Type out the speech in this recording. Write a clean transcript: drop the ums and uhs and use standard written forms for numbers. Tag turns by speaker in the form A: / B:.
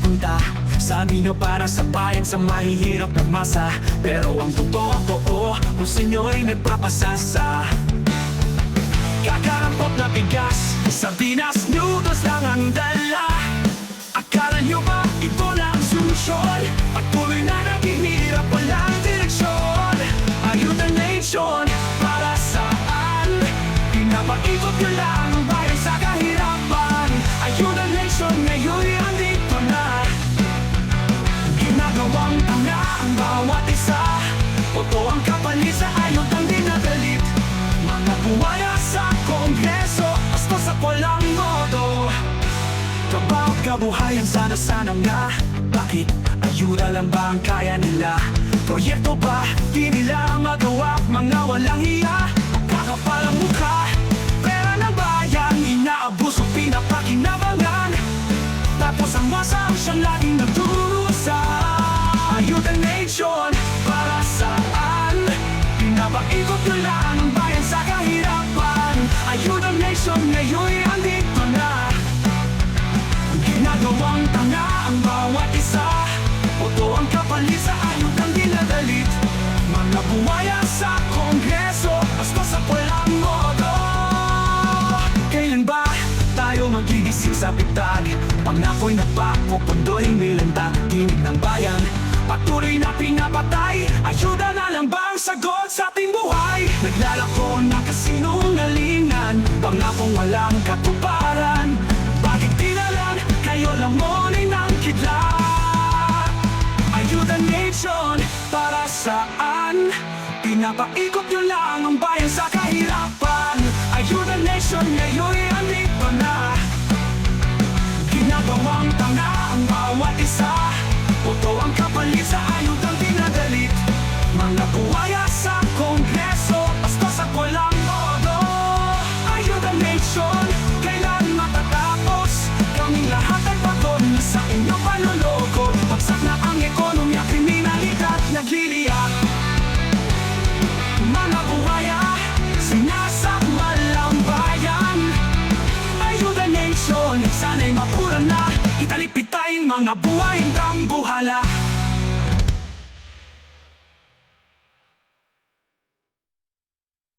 A: pupunta. Sabi nyo para sa bayan sa mahihirap na masa, pero ang totoo kung sa inyo'y nagpapasasa. Kakarampot na bigas, sardinas, noodles lang ang dala. Akala nyo ba ito na ang solusyon? Patuloy na naghihirap, walang direksyon. Ayuda Nation, para saan? Pinapag-ikot nyo lang ang bayan sa kahirapan. Ayuda Nation, ngayon'y andito na. Ginagawang tanga ang bawat isa. Totoo ang kapalit sa ayudang dinadalit. Mga buwaya sa Kongreso, basta sa walang modo. Kabawat kabuhayan sana nga. Bakit ayuda lang ba ang kaya nila? Proyekto ba di nila magawa? Mga walang hiya, kakapalang mukha. Pera ng bayan, inaabuso, pinapakinabangan. Tapos ang masa ang siyang laging nagdurusa. Ayuda Nation, para saan? Pinapag-ikot nyo lang ang bayan sa kahirapan. Ayuda Nation, ngayon'y andito na. Ginagawang tanga ang bawat isa. Totoo ang kapalit sa ayudang dinadalit. Mga buwaya sa Kongreso, basta sa walang modo. Kailan ba tayo magigising sa bitag? Pangako'y nagpako, pondo'y nilanda. Tinig ng bayan, patuloy na pinapatay. Ayuda na lang bang sagot sa ating buhay? Naglalako na kasinungalingan, pangakong walang katuparan. Bakit di na lang kayo lamunin ng kidlat? Ayuda Nation, para saan? Pinapaikot nyo lang ang bayan sa kahirapan. Ayuda Nation, ngayon'y andito na. Ginagawang tanga ang bawat isa. Totoo ang kapalit sa ayudang dinadalit. Mga buwaya sa Kongreso, basta sa walang modo. Ayuda Nation, kailan matatapos? Kaming lahat ay pagod na sa inyong panloloko. Bagsak na ang ekonomiya, kriminalidad nagliliyak. Mga buwaya, sinasakma lang bayan. Ayuda Nation, sana'y mapura na. Italipitayin mga buhay ng buhala.